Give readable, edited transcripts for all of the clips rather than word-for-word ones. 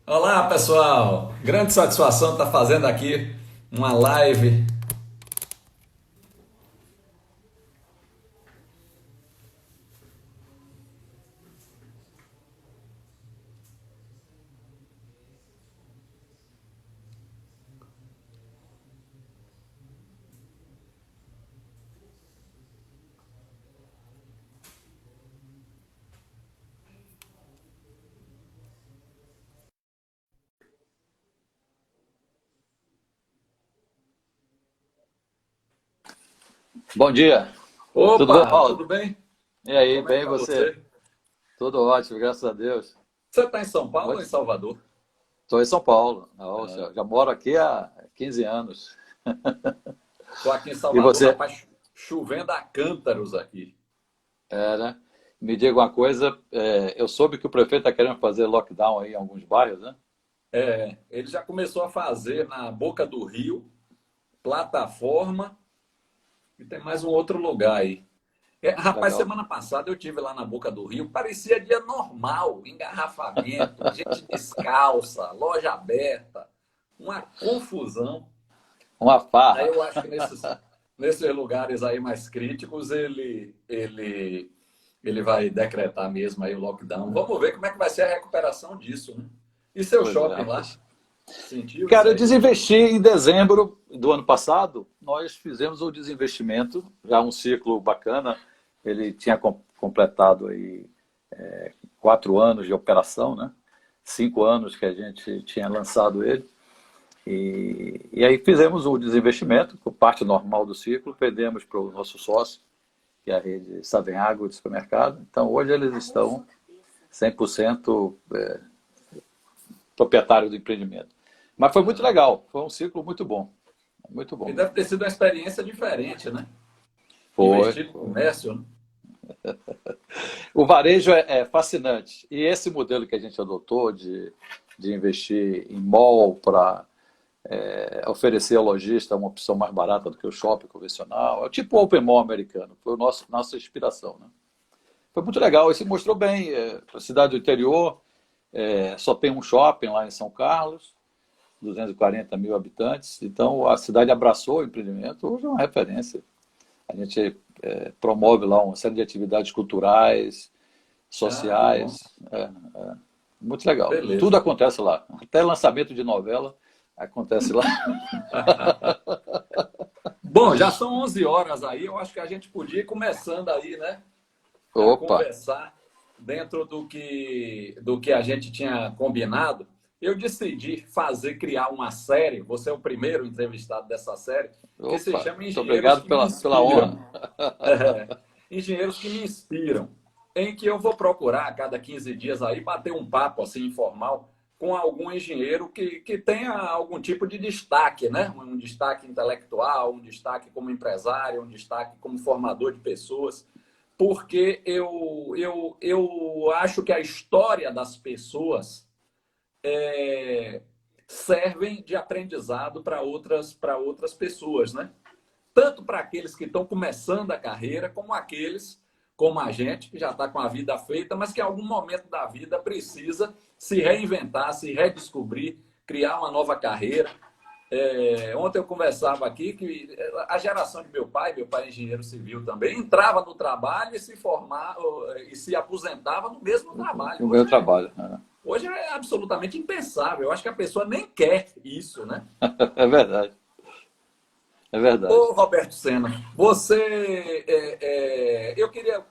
Olá, pessoal! Grande satisfação estar fazendo aqui uma live. Bom dia, tudo bom, Opa, Paulo? tudo bem? E aí, Como é que bem tá você? você? Tudo ótimo, graças a Deus. Você está em São Paulo ou em Muito. Salvador? Estou em São Paulo. Nossa, já moro aqui há 15 anos. Estou aqui em E Salvador, você? rapaz, chovendo a cântaros aqui. É, né? Me diga uma coisa, eu soube que o prefeito está querendo fazer lockdown aí em alguns bairros, né? Ele já começou a fazer na Boca do Rio, plataforma, e tem mais um outro lugar aí. Rapaz, Legal. semana passada eu tive lá na Boca do Rio, parecia dia normal, engarrafamento, gente descalça, loja aberta, uma confusão. Uma Aí farra. eu acho que nesses lugares aí mais críticos ele vai decretar mesmo aí o lockdown. Vamos ver como é que vai ser a recuperação disso, né? E seu Pois é, shopping lá? rapaz. Sentiu isso Cara, eu aí? desinvesti em dezembro do ano passado. Nós fizemos o desinvestimento, já um ciclo bacana. Ele tinha completado aí 4 anos de operação, né? 5 anos que a gente tinha lançado ele. E aí fizemos o desinvestimento, por parte normal do ciclo, vendemos para o nosso sócio, que é a rede Savenhago de supermercado. Então hoje eles estão 100% proprietários do empreendimento. Mas foi muito legal, foi um ciclo muito bom, muito E bom. deve ter sido uma experiência diferente, né? Foi, Investir no foi. comércio, né? O varejo é fascinante. E esse modelo que a gente adotou de investir em mall para oferecer ao lojista uma opção mais barata do que o shopping convencional, é tipo o Open Mall americano, foi nossa inspiração. Né? Foi muito legal, e se mostrou bem. A cidade do interior só tem um shopping lá em São Carlos, 240 mil habitantes, então a cidade abraçou o empreendimento, hoje é uma referência. A gente promove lá uma série de atividades culturais, Ah, que bom. sociais. Muito legal. Tudo Beleza. acontece lá. Até lançamento de novela acontece lá. Bom, já são 11 horas aí, eu acho que a gente podia ir começando aí, né? A Opa, conversar dentro do que a gente tinha combinado. Eu decidi criar uma série, você é o primeiro entrevistado dessa série, que se opa. chama Muito Engenheiros obrigado que me pela inspiram. honra. Engenheiros que me inspiram, em que eu vou procurar a cada 15 dias aí bater um papo assim informal com algum engenheiro que tenha algum tipo de destaque, né? Um destaque intelectual, um destaque como empresário, um destaque como formador de pessoas, porque eu acho que a história das pessoas servem de aprendizado para outras pessoas, né? Tanto para aqueles que estão começando a carreira, como aqueles, como a gente, que já está com a vida feita, mas que em algum momento da vida precisa se reinventar, se redescobrir, criar uma nova carreira. Ontem eu conversava aqui que a geração de meu pai é engenheiro civil também, entrava no trabalho e se formava e se aposentava no mesmo trabalho. O meu trabalho. Né? Hoje é absolutamente impensável. Eu acho que a pessoa nem quer isso, né? É verdade. É verdade. Ô, Roberto Senna, eu queria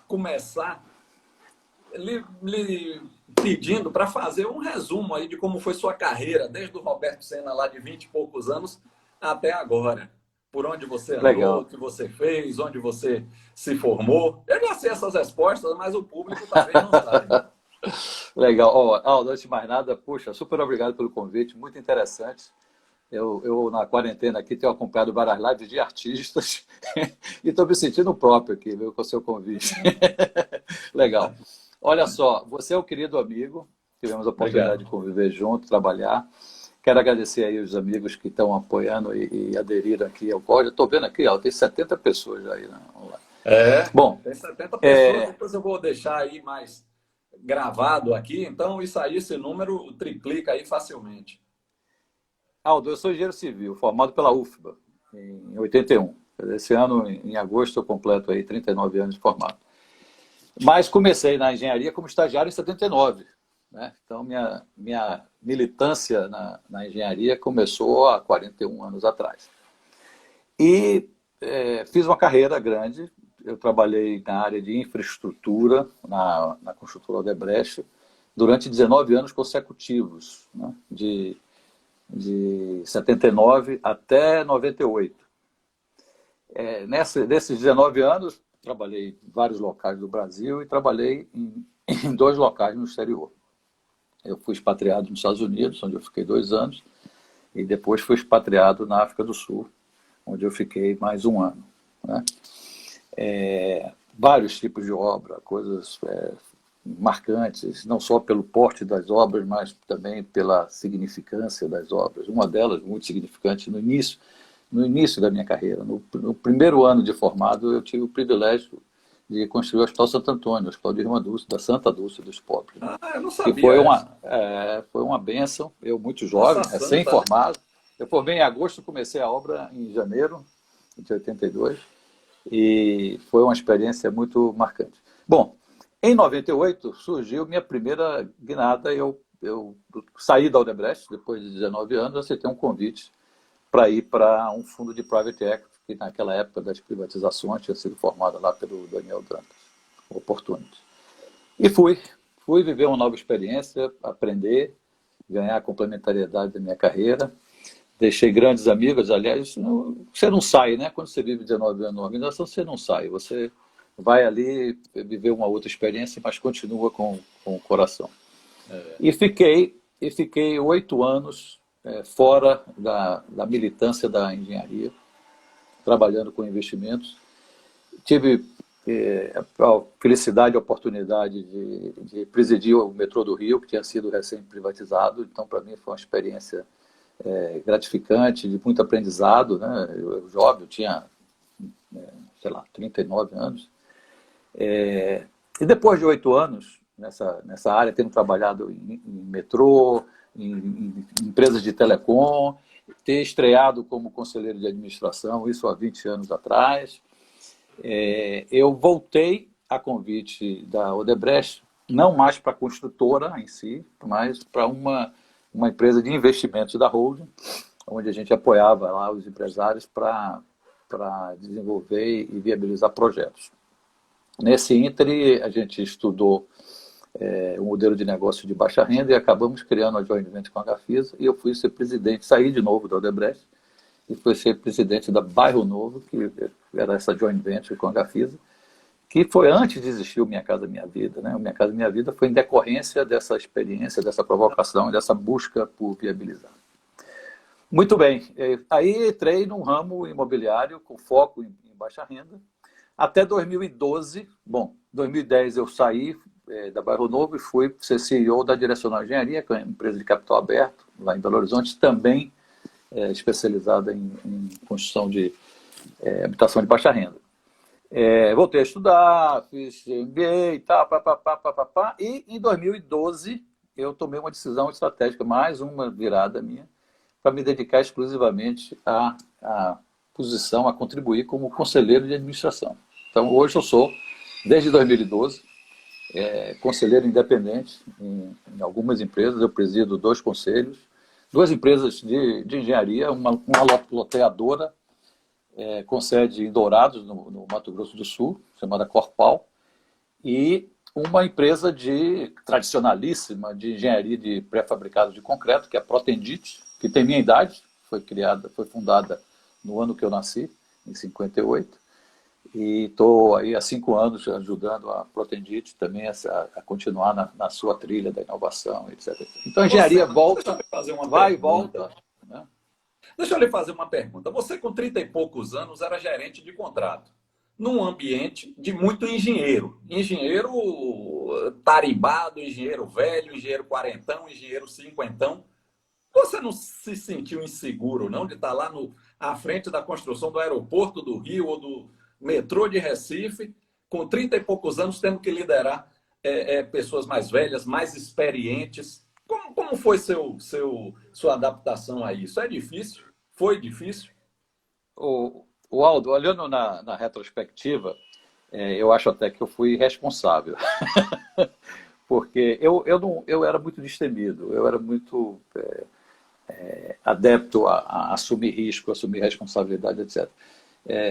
começar lhe pedindo para fazer um resumo aí de como foi sua carreira, desde o Roberto Senna lá de 20 e poucos anos até agora. Por onde você andou, o Legal. que você fez, onde você se formou. Eu já sei essas respostas, mas o público talvez não saiba. Legal. Oh, Aldo, antes de mais nada, puxa, super obrigado pelo convite, muito interessante. Na quarentena aqui, tenho acompanhado várias lives de artistas e estou me sentindo próprio aqui, viu, com o seu convite. Legal. Olha só, você é um querido amigo, tivemos a oportunidade Obrigado. de conviver junto, trabalhar. Quero agradecer aí os amigos que estão apoiando e aderiram aqui ao código. Estou vendo aqui, ó, tem 70 pessoas aí, né, online. É, Bom, tem 70 pessoas, é, depois eu vou deixar aí mais. gravado aqui, então isso aí, esse número triplica aí facilmente. Aldo, eu sou engenheiro civil, formado pela UFBA, em 81. Esse ano, em agosto, eu completo aí 39 anos de formado. Mas comecei na engenharia como estagiário em 79. Né? Então, minha militância na engenharia começou há 41 anos atrás. E fiz uma carreira grande. Eu trabalhei na área de infraestrutura, na construtora Odebrecht, durante 19 anos consecutivos, né? de 79 até 98. Nesses 19 anos, trabalhei em vários locais do Brasil e trabalhei em 2 locais no exterior. Eu fui expatriado nos Estados Unidos, onde eu fiquei 2 anos, e depois fui expatriado na África do Sul, onde eu fiquei mais 1 ano. Né? Vários tipos de obra, coisas marcantes, não só pelo porte das obras, mas também pela significância das obras. Uma delas, muito significante, no início da minha carreira. No primeiro ano de formado, eu tive o privilégio de construir o Hospital Santo Antônio, o Hospital de Irmã Dulce, da Santa Dulce dos Pobres. Né? Eu não Que sabia foi uma bênção, eu muito Nossa jovem, recém-formado. Eu formei em agosto, comecei a obra em janeiro de 82, e foi uma experiência muito marcante. Bom, em 98 surgiu minha primeira guinada, eu saí da Odebrecht, depois de 19 anos, aceitei um convite para ir para um fundo de private equity, que naquela época das privatizações tinha sido formada lá pelo Daniel Dantas, Opportunity. E fui viver uma nova experiência, aprender, ganhar a complementariedade da minha carreira. Deixei grandes amigos, aliás, você não sai, né? Quando você vive 19 anos numa organização, você não sai, você vai ali viver uma outra experiência, mas continua com o coração. E fiquei 8 anos fora da militância da engenharia, trabalhando com investimentos. Tive a felicidade e a oportunidade de presidir o metrô do Rio, que tinha sido recém-privatizado, então para mim foi uma experiência gratificante, de muito aprendizado. Né? Eu jovem, eu tinha, sei lá, 39 anos. E depois de 8 anos nessa área, tendo trabalhado em metrô, em empresas de telecom, ter estreado como conselheiro de administração, isso há 20 anos atrás, eu voltei a convite da Odebrecht, não mais para a construtora em si, mas para uma empresa de investimentos da holding, onde a gente apoiava lá os empresários para desenvolver e viabilizar projetos. Nesse ínterim, a gente estudou um modelo de negócio de baixa renda e acabamos criando a joint venture com a Gafisa, e eu fui ser presidente, saí de novo da Odebrecht e fui ser presidente da Bairro Novo, que era essa joint venture com a Gafisa, que foi antes de existir o Minha Casa Minha Vida. Né? O Minha Casa Minha Vida foi em decorrência dessa experiência, dessa provocação, dessa busca por viabilizar. Muito bem, aí entrei num ramo imobiliário com foco em baixa renda, até 2012. Bom, 2010 eu saí da Bairro Novo e fui ser CEO da Direcional Engenharia, que é uma empresa de capital aberto, lá em Belo Horizonte, também especializada em construção de habitação de baixa renda. Voltei a estudar, fiz MBA e tal, e em 2012 eu tomei uma decisão estratégica, mais uma virada minha, para me dedicar exclusivamente à posição, a contribuir como conselheiro de administração. Então, hoje eu sou, desde 2012, conselheiro independente em algumas empresas. Eu presido 2 conselhos, 2 empresas de engenharia, uma loteadora com sede em Dourados, no Mato Grosso do Sul, chamada Corpal, e uma empresa tradicionalíssima de engenharia de pré-fabricados de concreto, que é a Protendit, que tem minha idade, foi fundada no ano que eu nasci, em 58, e estou aí há 5 anos ajudando a Protendit também a continuar na sua trilha da inovação, etc. Então a engenharia vai e volta. Né? Deixa eu lhe fazer uma pergunta. Você, com 30 e poucos anos, era gerente de contrato, num ambiente de muito engenheiro. Engenheiro tarimbado, engenheiro velho, engenheiro quarentão, engenheiro cinquentão. Você não se sentiu inseguro, não, de estar lá à frente da construção do aeroporto do Rio ou do metrô de Recife, com 30 e poucos anos, tendo que liderar pessoas mais velhas, mais experientes. Como foi sua adaptação a isso? É difícil? Foi difícil? O Aldo, olhando na retrospectiva, eu acho até que eu fui responsável. Porque eu era muito destemido, eu era muito adepto a assumir risco, assumir responsabilidade, etc.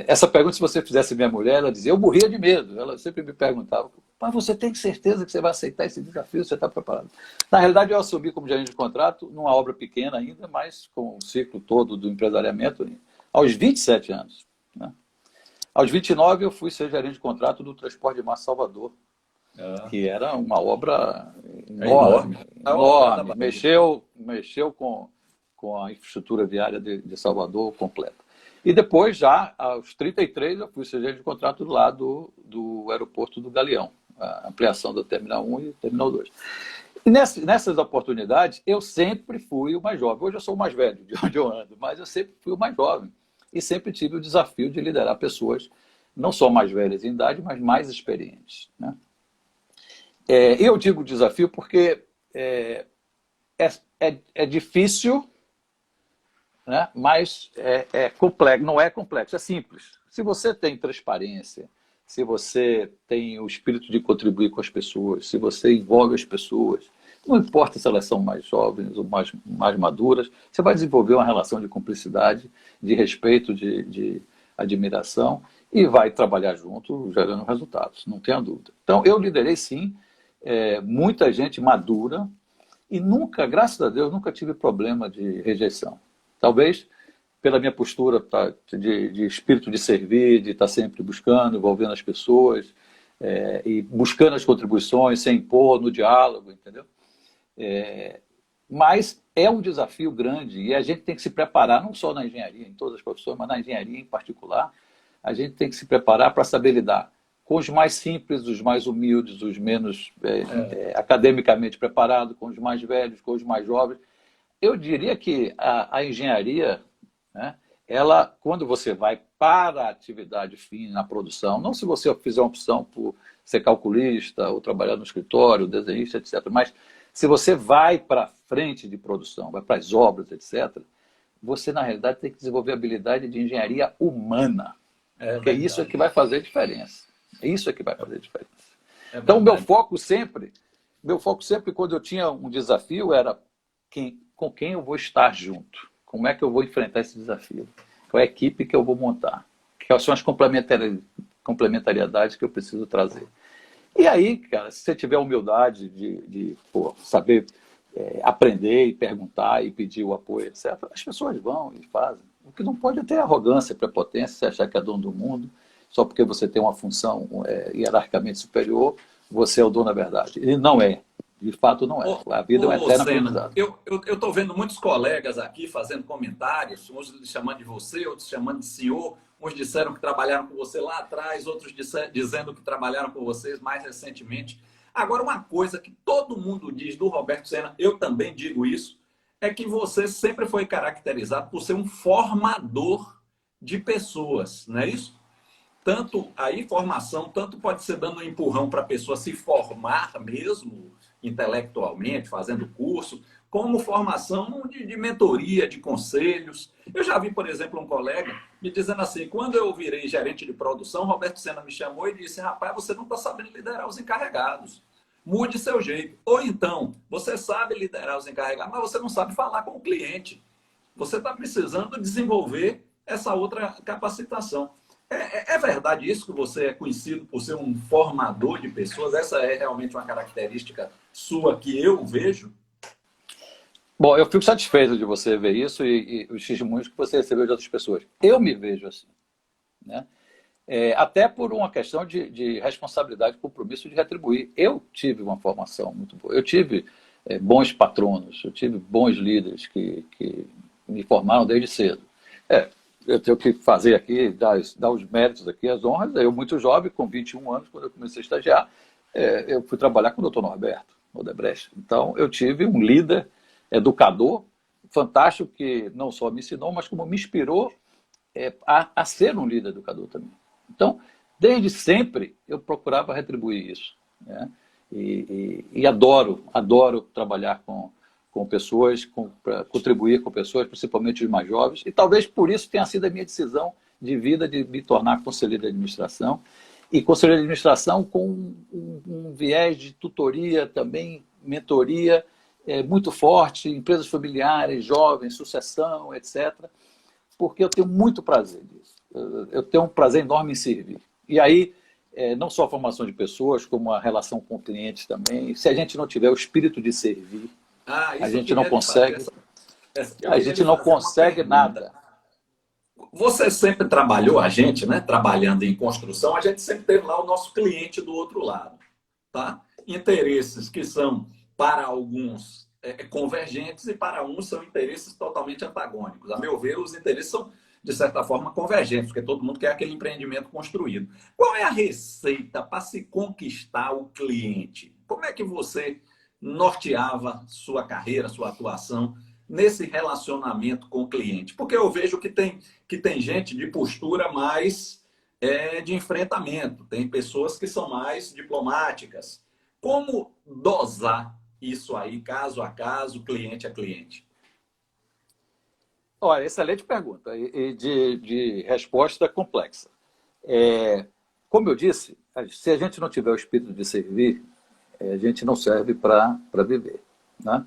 Essa pergunta, se você fizesse minha mulher, ela dizia, eu morria de medo. Ela sempre me perguntava, mas você tem certeza que você vai aceitar esse desafio, você está preparado? Na realidade, eu assumi como gerente de contrato, numa obra pequena ainda, mas com o ciclo todo do empresariamento, aos 27 anos. Né? Aos 29, eu fui ser gerente de contrato do Transporte de Massa Salvador, que era uma obra enorme, enorme. Mexeu com a infraestrutura viária de Salvador completa. E depois, já aos 33, eu fui ser gerente de contrato lá do aeroporto do Galeão, a ampliação do Terminal 1 e Terminal 2. E nessas oportunidades, eu sempre fui o mais jovem. Hoje eu sou o mais velho de onde eu ando, mas eu sempre fui o mais jovem. E sempre tive o desafio de liderar pessoas não só mais velhas em idade, mas mais experientes. Né? Eu digo desafio porque é difícil, né? Mas complexo, não é complexo, é simples. Se você tem transparência, se você tem o espírito de contribuir com as pessoas, se você envolve as pessoas, não importa se elas são mais jovens ou mais maduras, você vai desenvolver uma relação de cumplicidade, de respeito, de admiração e vai trabalhar junto, gerando resultados, não tenha dúvida. Então, eu liderei, sim, muita gente madura e nunca, graças a Deus, nunca tive problema de rejeição. Talvez pela minha postura de espírito de servir, de estar sempre buscando, envolvendo as pessoas e buscando as contribuições, sem impor, no diálogo, entendeu? Mas é um desafio grande e a gente tem que se preparar, não só na engenharia, em todas as profissões, mas na engenharia em particular, a gente tem que se preparar para saber lidar com os mais simples, os mais humildes, os menos academicamente preparados, com os mais velhos, com os mais jovens. Eu diria que a engenharia, né, ela, quando você vai para a atividade fim na produção, não se você fizer uma opção por ser calculista ou trabalhar no escritório, desenhista, etc., mas se você vai para a frente de produção, vai para as obras, etc., você, na realidade, tem que desenvolver a habilidade de engenharia humana. Porque isso é que vai fazer diferença. Isso é que vai fazer diferença. Então, meu foco sempre, quando eu tinha um desafio, era com quem eu vou estar junto. Como é que eu vou enfrentar esse desafio? Qual é a equipe que eu vou montar? Quais são as complementariedades que eu preciso trazer? E aí, cara, se você tiver a humildade de saber aprender e perguntar e pedir o apoio, etc., as pessoas vão e fazem. O que não pode é ter arrogância, prepotência, você achar que é dono do mundo, só porque você tem uma função hierarquicamente superior, você é o dono da verdade. Ele não é. De fato, não é. A vida é uma eterna aprendizado. Eu estou vendo muitos colegas aqui fazendo comentários, uns chamando de você, outros chamando de senhor, uns disseram que trabalharam com você lá atrás, outros dizendo que trabalharam com vocês mais recentemente. Agora, uma coisa que todo mundo diz do Roberto Senna, eu também digo isso, é que você sempre foi caracterizado por ser um formador de pessoas, não é isso? Tanto a informação, tanto pode ser dando um empurrão para a pessoa se formar mesmo, intelectualmente, fazendo curso, como formação de mentoria, de conselhos. Eu já vi, por exemplo, um colega me dizendo assim, quando eu virei gerente de produção, Roberto Senna me chamou e disse, rapaz, você não está sabendo liderar os encarregados. Mude seu jeito. Ou então, você sabe liderar os encarregados, mas você não sabe falar com o cliente. Você está precisando desenvolver essa outra capacitação. É verdade isso que você é conhecido por ser um formador de pessoas? Essa é realmente uma característica sua que eu vejo? Bom, eu fico satisfeito de você ver isso e os testemunhos que você recebeu de outras pessoas. Eu me vejo assim, né? Até por uma questão de responsabilidade, compromisso de retribuir. Eu tive uma formação muito boa. Eu tive bons patronos, eu tive bons líderes que me formaram desde cedo. Eu tenho que fazer aqui, dar os méritos aqui, as honras. Eu, muito jovem, com 21 anos, quando eu comecei a estagiar, eu fui trabalhar com o Dr. Norberto Odebrecht. Então, eu tive um líder, educador, fantástico, que não só me ensinou, mas como me inspirou a ser um líder educador também. Então, desde sempre, eu procurava retribuir isso, né? E adoro trabalhar com pessoas, para contribuir com pessoas, principalmente os mais jovens. E talvez por isso tenha sido a minha decisão de vida de me tornar conselheiro de administração. E conselheiro de administração com um viés de tutoria também, mentoria muito forte, empresas familiares, jovens, sucessão, etc. Porque eu tenho muito prazer nisso. Eu tenho um prazer enorme em servir. E aí, não só a formação de pessoas, como a relação com clientes também. Se a gente não tiver o espírito de servir, a gente não consegue, a gente não consegue nada. Você sempre trabalhou, a gente, né? Trabalhando em construção, a gente sempre teve lá o nosso cliente do outro lado, tá? Interesses que são, para alguns, convergentes e para uns são interesses totalmente antagônicos. A meu ver, os interesses são, de certa forma, convergentes, porque todo mundo quer aquele empreendimento construído. Qual é a receita para se conquistar o cliente? Como é que você norteava sua carreira, sua atuação nesse relacionamento com o cliente? Porque eu vejo que tem gente de postura mais de enfrentamento, tem pessoas que são mais diplomáticas. Como dosar isso aí, caso a caso, cliente a cliente? Olha, excelente pergunta e de resposta complexa. Como eu disse, se a gente não tiver o espírito de servir, a gente não serve para viver, né?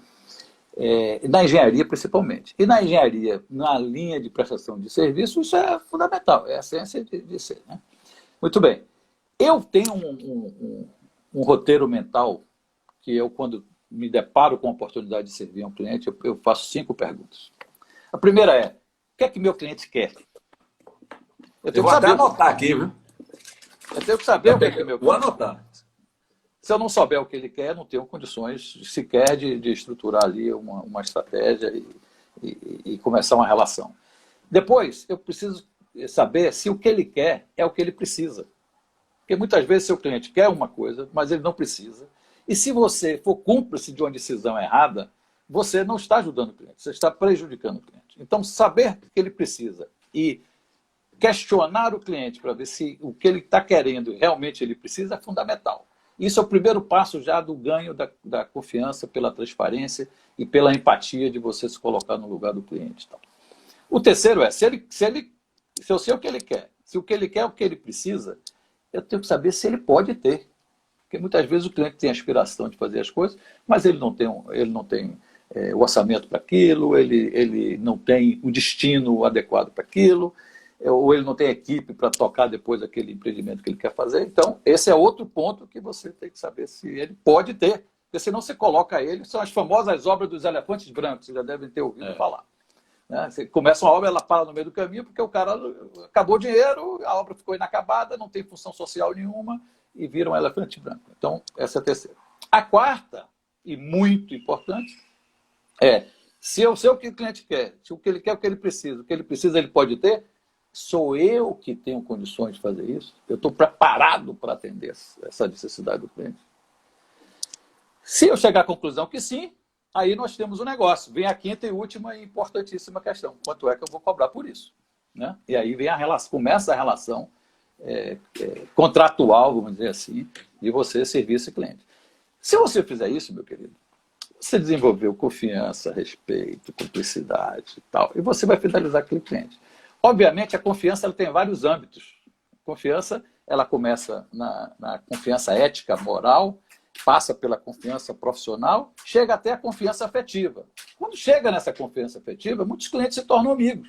Na engenharia, principalmente. E na engenharia, na linha de prestação de serviço, isso é fundamental, é a essência de ser, né? Muito bem. Eu tenho um roteiro mental que eu, quando me deparo com a oportunidade de servir a um cliente, eu faço 5 perguntas. A primeira é: o que é que meu cliente quer? Eu vou até anotar aqui, viu? Eu tenho que saber o que é que meu cliente quer. Vou anotar. Se eu não souber o que ele quer, não tenho condições sequer de estruturar ali uma estratégia e começar uma relação. Depois, eu preciso saber se o que ele quer é o que ele precisa. Porque muitas vezes seu cliente quer uma coisa, mas ele não precisa. E se você for cúmplice de uma decisão errada, você não está ajudando o cliente, você está prejudicando o cliente. Então, saber o que ele precisa e questionar o cliente para ver se o que ele está querendo realmente ele precisa é fundamental. Isso é o primeiro passo já do ganho da confiança pela transparência e pela empatia de você se colocar no lugar do cliente. O terceiro é, se eu sei o que ele quer, se o que ele quer é o que ele precisa, eu tenho que saber se ele pode ter. Porque muitas vezes o cliente tem a aspiração de fazer as coisas, mas ele não tem o orçamento para aquilo, ele não tem o destino adequado para aquilo, ou ele não tem equipe para tocar depois aquele empreendimento que ele quer fazer. Então, esse é outro ponto que você tem que saber se ele pode ter. Porque senão você coloca ele, são as famosas obras dos elefantes brancos, vocês já devem ter ouvido falar. Né? Você começa uma obra, ela para no meio do caminho, porque o cara acabou o dinheiro, a obra ficou inacabada, não tem função social nenhuma, e vira um elefante branco. Então, essa é a terceira. A quarta, e muito importante, se eu sei o que o cliente quer, se o que ele quer é o que ele precisa ele pode ter, sou eu que tenho condições de fazer isso? Eu estou preparado para atender essa necessidade do cliente? Se eu chegar à conclusão que sim, aí nós temos um negócio. Vem a quinta e última e importantíssima questão. Quanto é que eu vou cobrar por isso? Né? E aí vem começa a relação contratual, vamos dizer assim, de você servir esse cliente. Se você fizer isso, meu querido, você desenvolveu confiança, respeito, cumplicidade e tal, e você vai fidelizar aquele cliente. Obviamente, a confiança ela tem vários âmbitos. A confiança ela começa na confiança ética, moral, passa pela confiança profissional, chega até a confiança afetiva. Quando chega nessa confiança afetiva, muitos clientes se tornam amigos.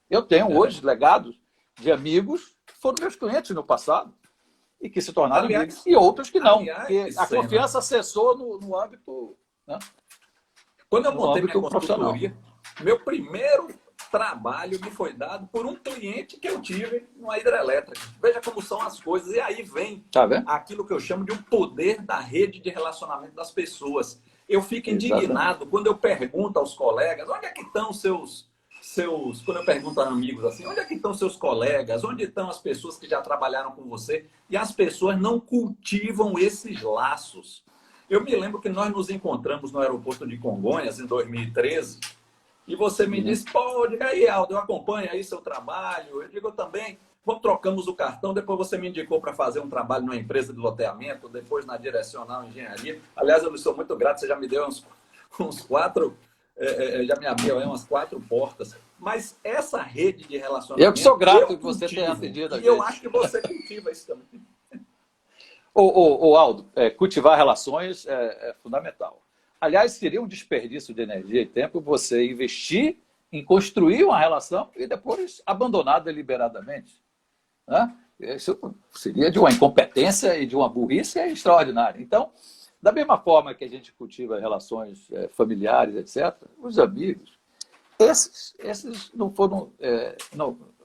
Eu tenho hoje legados de amigos que foram meus clientes no passado e que se tornaram amigos, e outros que não. Porque a confiança cessou no âmbito... Né? Quando eu montei minha consultoria, meu primeiro trabalho me foi dado por um cliente que eu tive numa hidrelétrica. Veja como são as coisas. E aí vem aquilo que eu chamo de um poder da rede de relacionamento das pessoas. Eu fico indignado quando eu pergunto aos colegas, onde é que estão quando eu pergunto a amigos assim, onde é que estão seus colegas? Onde estão as pessoas que já trabalharam com você? E as pessoas não cultivam esses laços. Eu me lembro que nós nos encontramos no aeroporto de Congonhas em 2013 e você me disse, pô, diga aí, Aldo, eu acompanho aí seu trabalho. Eu digo também, quando trocamos o cartão, depois você me indicou para fazer um trabalho numa empresa de loteamento, depois na Direcional Engenharia. Aliás, eu lhe sou muito grato, você já me deu uns quatro, já me abriu aí umas 4 portas. Mas essa rede de relacionamento... Eu que sou grato que você tenha atendido a gente. E eu acho que você cultiva isso também. Aldo, cultivar relações é fundamental. Aliás, seria um desperdício de energia e tempo você investir em construir uma relação e depois abandonar deliberadamente, né? Isso seria de uma incompetência e de uma burrice extraordinária. Então, da mesma forma que a gente cultiva relações familiares, etc., os amigos, esses não foram...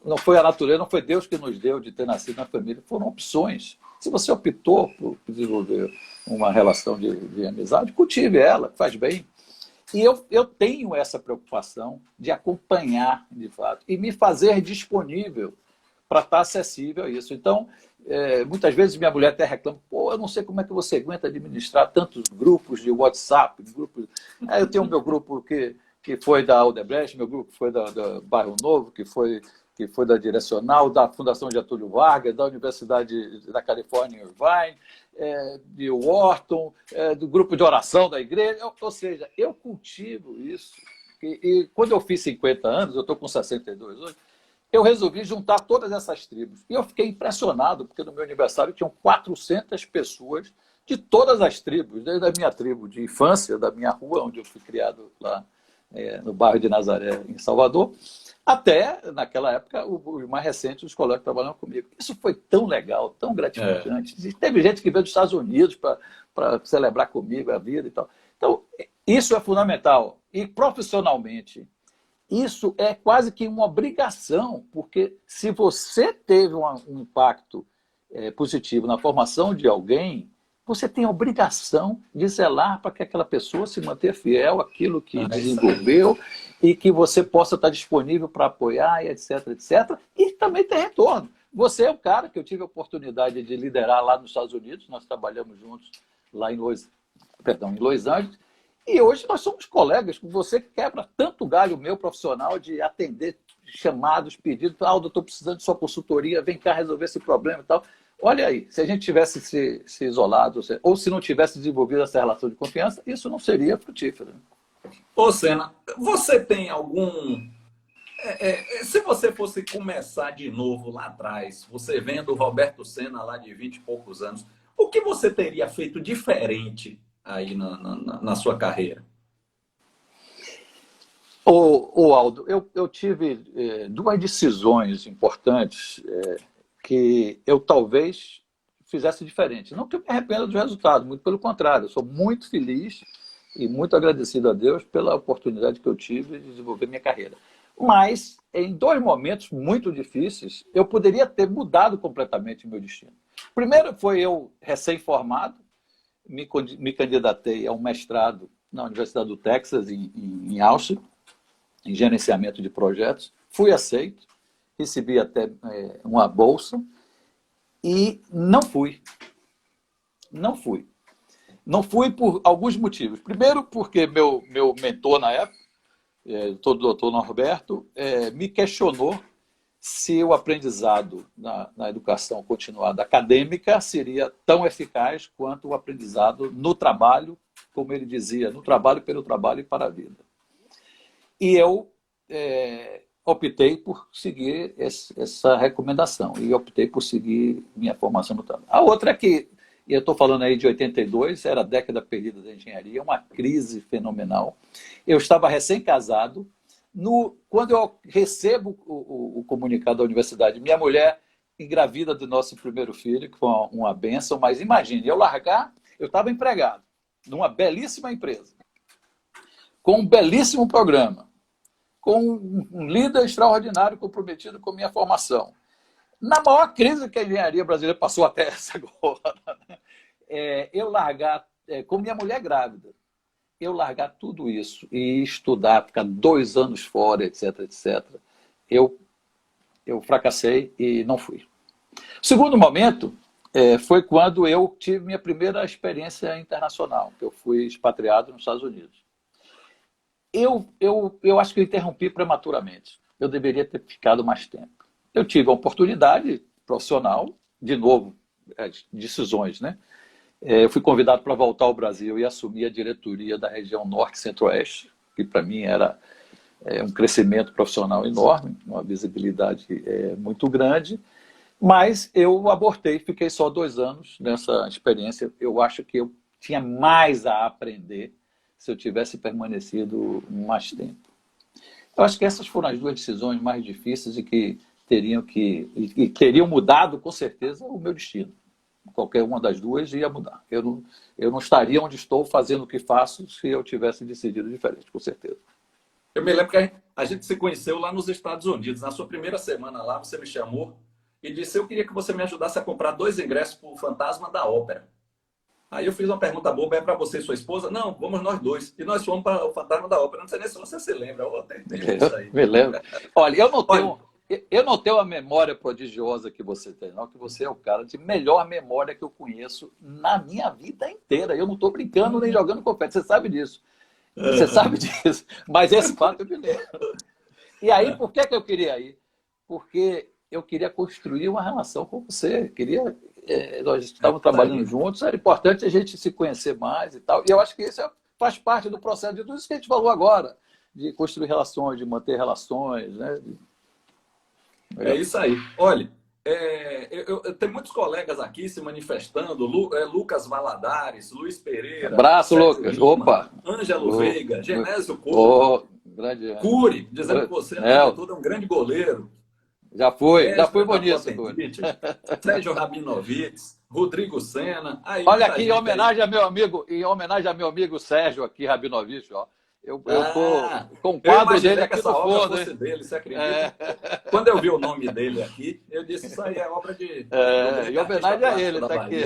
não foi a natureza, não foi Deus que nos deu de ter nascido na família, foram opções. Se você optou por desenvolver uma relação de amizade, cultive ela, faz bem. E eu tenho essa preocupação de acompanhar, de fato, e me fazer disponível para estar acessível a isso. Então, muitas vezes minha mulher até reclama, pô, eu não sei como é que você aguenta administrar tantos grupos de WhatsApp. Eu tenho o meu grupo que foi da Aldebrecht, meu grupo que foi da Bairro Novo, que foi da Direcional, da Fundação Getúlio Vargas, da Universidade da Califórnia, Irvine, de Wharton, do grupo de oração da igreja. Ou seja, eu cultivo isso. E quando eu fiz 50 anos, eu estou com 62 hoje, eu resolvi juntar todas essas tribos. E eu fiquei impressionado, porque no meu aniversário tinham 400 pessoas de todas as tribos, desde a minha tribo de infância, da minha rua, onde eu fui criado lá no bairro de Nazaré, em Salvador, até, naquela época, os mais recentes, os colegas que trabalham comigo. Isso foi tão legal, tão gratificante. Teve gente que veio dos Estados Unidos para celebrar comigo a vida e tal. Então, isso é fundamental. E profissionalmente, isso é quase que uma obrigação, porque se você teve um impacto positivo na formação de alguém, você tem a obrigação de zelar para que aquela pessoa se mantenha fiel àquilo que desenvolveu e que você possa estar disponível para apoiar, etc, etc. E também tem retorno. Você é o cara que eu tive a oportunidade de liderar lá nos Estados Unidos, nós trabalhamos juntos lá em Los Angeles, e hoje nós somos colegas. Você quebra tanto galho meu profissional de atender chamados, pedidos, Aldo, estou precisando de sua consultoria, vem cá resolver esse problema e tal. Olha aí, se a gente tivesse se isolado, ou se não tivesse desenvolvido essa relação de confiança, isso não seria frutífero. Ô, Sena, você tem algum... se você fosse começar de novo lá atrás, você vendo o Roberto Sena lá de 20 e poucos anos, o que você teria feito diferente aí na sua carreira? Aldo, eu tive 2 decisões importantes que eu talvez fizesse diferente. Não que eu me arrependa dos resultados, muito pelo contrário. Eu sou muito feliz e muito agradecido a Deus pela oportunidade que eu tive de desenvolver minha carreira. Mas, em 2 momentos muito difíceis, eu poderia ter mudado completamente o meu destino. Primeiro foi eu, recém-formado, me candidatei a um mestrado na Universidade do Texas, em Austin, em gerenciamento de projetos. Fui aceito, recebi até uma bolsa e não fui. Não fui. Não fui por alguns motivos. Primeiro, porque meu mentor na época, o doutor Norberto, me questionou se o aprendizado na educação continuada acadêmica seria tão eficaz quanto o aprendizado no trabalho, como ele dizia, no trabalho, pelo trabalho e para a vida. E eu optei por seguir essa recomendação e optei por seguir minha formação no trabalho. A outra é que, e eu estou falando aí de 82, era a década perdida da engenharia, uma crise fenomenal. Eu estava recém-casado. Quando eu recebo o comunicado da universidade, minha mulher engravida do nosso primeiro filho, que foi uma bênção, mas imagine, eu estava empregado numa belíssima empresa, com um belíssimo programa, com um líder extraordinário comprometido com minha formação. Na maior crise que a engenharia brasileira passou até essa agora, eu largar, com minha mulher grávida, eu largar tudo isso e estudar, ficar 2 anos fora, etc, etc, eu fracassei e não fui. O segundo momento foi quando eu tive minha primeira experiência internacional, que eu fui expatriado nos Estados Unidos. Eu acho que eu interrompi prematuramente. Eu deveria ter ficado mais tempo. eu tive a oportunidade profissional, de novo, decisões, né? Eu fui convidado para voltar ao Brasil e assumir a diretoria da região Norte e Centro-Oeste, que para mim era um crescimento profissional enorme, uma visibilidade muito grande, mas eu abortei, fiquei só 2 anos nessa experiência. Eu acho que eu tinha mais a aprender se eu tivesse permanecido mais tempo. Eu acho que essas foram as 2 decisões mais difíceis e que teriam mudado, com certeza, o meu destino. Qualquer uma das 2 ia mudar. Eu não estaria onde estou fazendo o que faço se eu tivesse decidido diferente, com certeza. Eu me lembro que a gente se conheceu lá nos Estados Unidos. Na sua primeira semana lá, você me chamou e disse: eu queria que você me ajudasse a comprar 2 ingressos para o Fantasma da Ópera. Aí eu fiz uma pergunta boba: é para você e sua esposa? Não, vamos nós 2. E nós fomos para o Fantasma da Ópera. Não sei nem se você se lembra. Isso aí. Me lembro. Olha, eu não tenho a memória prodigiosa que você tem, não, que você é o cara de melhor memória que eu conheço na minha vida inteira. Eu não estou brincando nem jogando confete, você sabe disso. Você sabe disso. Mas esse fato eu me lembro. E aí, por que eu queria ir? Porque eu queria construir uma relação com você. Nós estávamos trabalhando juntos, era importante a gente se conhecer mais e tal. E eu acho que isso faz parte do processo de tudo isso que a gente falou agora, de construir relações, de manter relações, né? É isso aí. Olha, eu tenho muitos colegas aqui se manifestando: Lucas Valadares, Luiz Pereira, abraço, Sérgio Lucas. Lima, Opa! Ângelo Veiga, Genésio Couto, Cury, dizendo que você, na tudo, é um grande goleiro. Já fui bonito, Cury. Sérgio Rabinovitz, Rodrigo Senna. Olha aqui, em homenagem ao meu amigo Sérgio aqui, Rabinovitch, ó. Eu tô com o quadro dele aqui no fundo. Dele, você acredita? Quando eu vi o nome dele aqui, eu disse: isso aí é obra de... em homenagem a ele, tá aqui.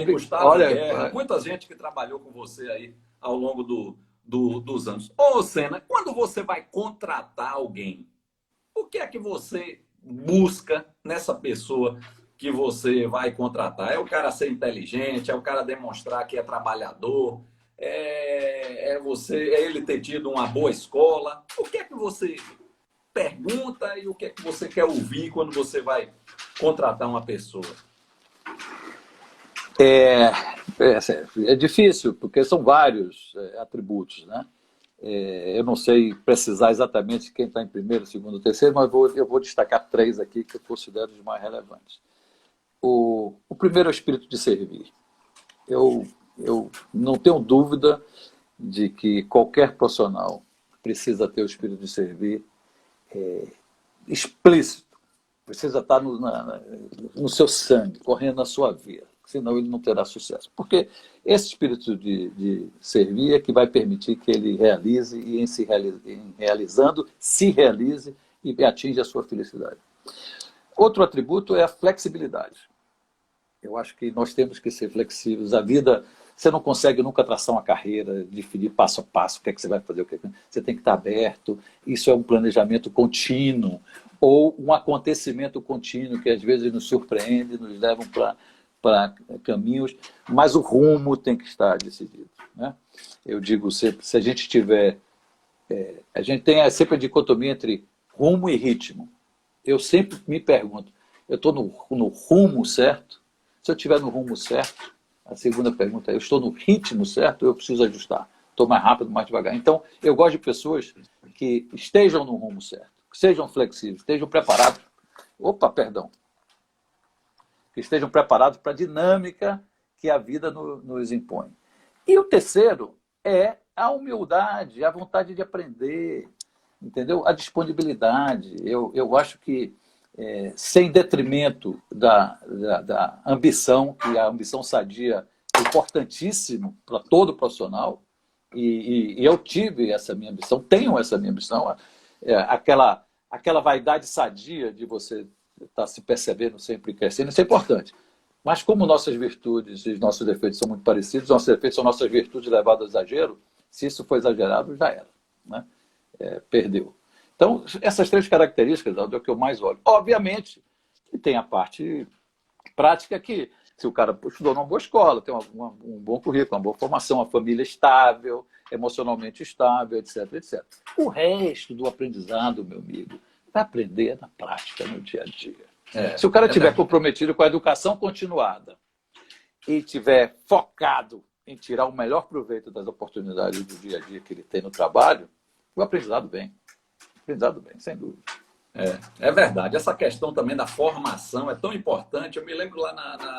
Gustavo Guerra, muita gente que trabalhou com você aí ao longo dos anos. Ô, Senna, quando você vai contratar alguém, o que é que você busca nessa pessoa que você vai contratar? É o cara ser inteligente, é o cara demonstrar que é trabalhador, é ele ter tido uma boa escola? O que é que você pergunta e o que é que você quer ouvir quando você vai contratar uma pessoa? É difícil, porque são vários atributos, né? Eu não sei precisar exatamente quem está em primeiro, segundo, terceiro, mas eu vou destacar 3 aqui que eu considero os mais relevantes. O primeiro é o espírito de servir. Eu não tenho dúvida de que qualquer profissional precisa ter o espírito de servir explícito. Precisa estar no seu sangue, correndo na sua vida. Senão ele não terá sucesso. Porque esse espírito de servir é que vai permitir que ele realize e em realizando, se realize e atinja a sua felicidade. Outro atributo é a flexibilidade. Eu acho que nós temos que ser flexíveis. A vida, você não consegue nunca traçar uma carreira, definir passo a passo o que é que você vai fazer, você tem que estar aberto. Isso é um planejamento contínuo ou um acontecimento contínuo que às vezes nos surpreende, nos levam para caminhos, mas o rumo tem que estar decidido, né? Eu digo sempre, se a gente tiver... a gente tem sempre a dicotomia entre rumo e ritmo. Eu sempre me pergunto, eu estou no rumo certo? Se eu estiver no rumo certo, a segunda pergunta é, eu estou no ritmo certo ou eu preciso ajustar? Estou mais rápido, mais devagar. Então, eu gosto de pessoas que estejam no rumo certo, que sejam flexíveis, estejam preparados. Que estejam preparados para a dinâmica que a vida nos impõe. E o terceiro é a humildade, a vontade de aprender, entendeu? A disponibilidade. Eu acho que, sem detrimento da ambição, que a ambição sadia é importantíssimo para todo profissional, e eu tive essa minha ambição, tenho essa minha ambição, aquela vaidade sadia de você estar se percebendo sempre crescendo, isso é importante. Mas como nossas virtudes e nossos defeitos são muito parecidos, nossos defeitos são nossas virtudes levadas ao exagero, se isso for exagerado, já era, né? Perdeu. Então, essas 3 características é o que eu mais olho. Obviamente, tem a parte prática que Se o cara estudou numa boa escola, tem um bom currículo, uma boa formação, uma família estável, emocionalmente estável, etc, etc. O resto do aprendizado, meu amigo, vai aprender na prática, no dia a dia. Se o cara estiver comprometido com a educação continuada e estiver focado em tirar o melhor proveito das oportunidades do dia a dia que ele tem no trabalho, o aprendizado vem. Aprendizado vem, sem dúvida. É verdade. Essa questão também da formação é tão importante. Eu me lembro lá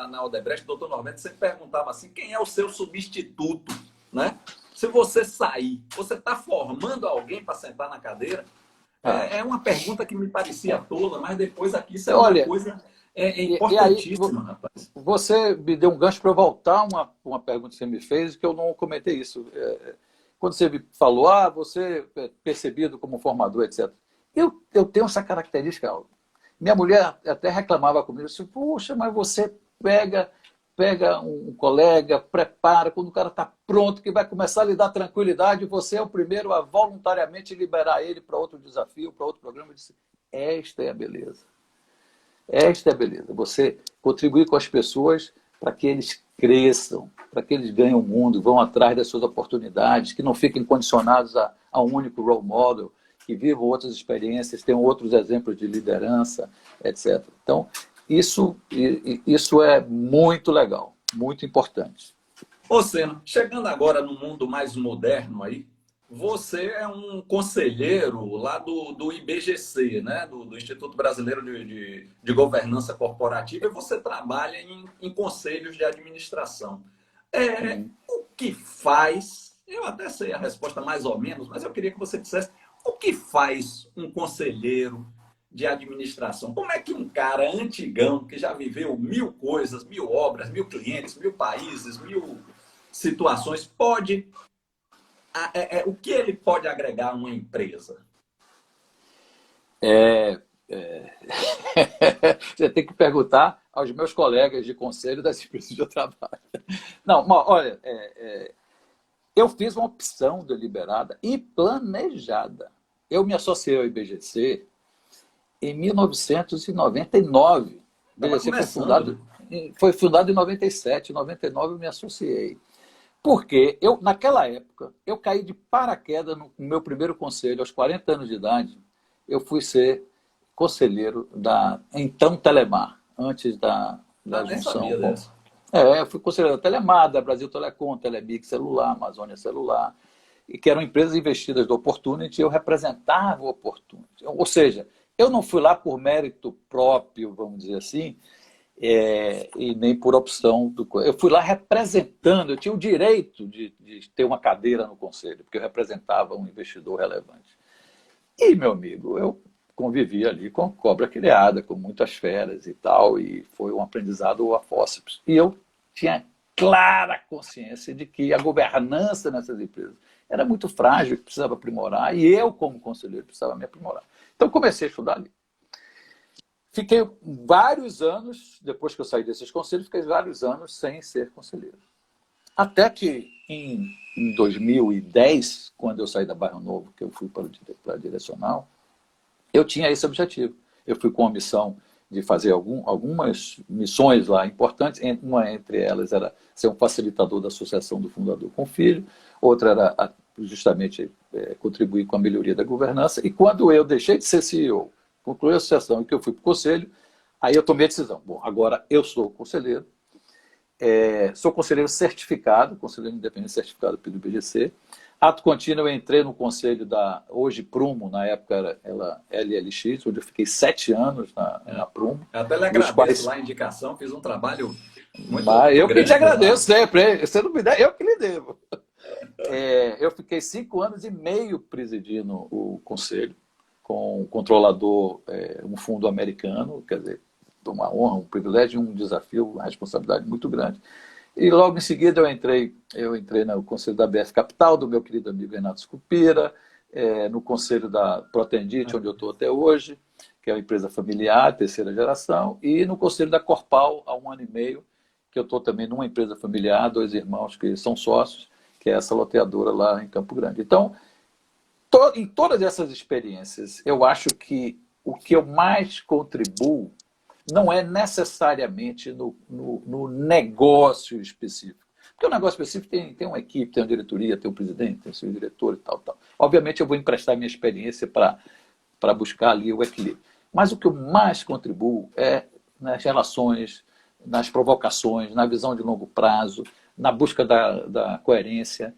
na Odebrecht, o doutor Norberto sempre perguntava assim, quem é o seu substituto, né? Se você sair, você está formando alguém para sentar na cadeira? É uma pergunta que me parecia tola, mas depois aqui isso é uma coisa importantíssima, rapaz. Você me deu um gancho para eu voltar uma pergunta que você me fez, que eu não comentei isso. Quando você me falou, você é percebido como formador, etc. Eu tenho essa característica. Minha mulher até reclamava comigo, assim, puxa, mas você pega um colega, prepara, quando o cara está pronto, que vai começar a lhe dar tranquilidade, você é o primeiro a voluntariamente liberar ele para outro desafio, para outro programa. Eu disse, esta é a beleza. Esta é a beleza. Você contribuir com as pessoas para que eles cresçam, para que eles ganhem o mundo, vão atrás das suas oportunidades, que não fiquem condicionados a um único role model, que vivam outras experiências, tenham outros exemplos de liderança, etc. Então, isso é muito legal, muito importante. Ô, Seno, chegando agora no mundo mais moderno aí, você é um conselheiro lá do IBGC, né? do Instituto Brasileiro de Governança Corporativa, e você trabalha em conselhos de administração. O que faz, eu até sei a resposta mais ou menos, mas eu queria que você dissesse, o que faz um conselheiro de administração? Como é que um cara antigão, que já viveu 1000 coisas, 1000 obras, 1000 clientes, 1000 países, 1000 situações, pode... o que ele pode agregar a uma empresa? Você tem que perguntar aos meus colegas de conselho das empresas de trabalho. Não, olha, eu fiz uma opção deliberada e planejada. Eu me associei ao IBGC em 1999. O IBGC foi fundado em 97. Em 99 eu me associei. Porque naquela época, eu caí de paraquedas no meu primeiro conselho, aos 40 anos de idade, eu fui ser conselheiro da então Telemar, antes da junção. Eu fui conselheiro da Telemar, da Brasil Telecom, Telebix Celular, Amazônia Celular, e que eram empresas investidas do Opportunity, eu representava o Opportunity. Ou seja, eu não fui lá por mérito próprio, vamos dizer assim, e nem por opção eu fui lá representando, eu tinha o direito de ter uma cadeira no conselho, porque eu representava um investidor relevante. E, meu amigo, eu convivi ali com cobra criada, com muitas feras e tal, e foi um aprendizado a fórceps. E eu tinha clara consciência de que a governança nessas empresas era muito frágil, que precisava aprimorar, e eu, como conselheiro, precisava me aprimorar. Então, comecei a estudar ali. Fiquei vários anos, depois que eu saí desses conselhos, fiquei vários anos sem ser conselheiro. Até que em 2010, quando eu saí da Bairro Novo, que eu fui para a direcional, eu tinha esse objetivo. Eu fui com a missão de fazer algumas missões lá importantes. Uma entre elas era ser um facilitador da associação do fundador com o filho. Outra era justamente contribuir com a melhoria da governança. E quando eu deixei de ser CEO, concluí a associação e que eu fui para o conselho, aí eu tomei a decisão. Bom, agora eu sou conselheiro. Sou conselheiro certificado, conselheiro independente certificado pelo IBGC. Ato contínuo, eu entrei no conselho da, hoje Prumo, na época era LLX, onde eu fiquei 7 anos na Prumo. Eu até lhe agradeço lá a indicação, fiz um trabalho muito grande. Eu que te agradeço sempre, você não me dá, eu que lhe devo. Eu fiquei 5 anos e meio presidindo o conselho, com o controlador, um fundo americano, quer dizer, uma honra, um privilégio, um desafio, uma responsabilidade muito grande. E logo em seguida eu entrei no conselho da BF Capital, do meu querido amigo Renato Scupira, no conselho da Protendit, onde eu estou até hoje, que é uma empresa familiar, terceira geração, e no conselho da Corpal, há 1 ano e meio, que eu estou também numa empresa familiar, 2 irmãos que são sócios, que é essa loteadora lá em Campo Grande. Então, em todas essas experiências, eu acho que o que eu mais contribuo não é necessariamente no negócio específico. Porque o negócio específico tem uma equipe, tem uma diretoria, tem um presidente, tem o seu diretor e tal, tal. Obviamente eu vou emprestar minha experiência para buscar ali o equilíbrio. Mas o que eu mais contribuo é nas relações, nas provocações, na visão de longo prazo, na busca da coerência,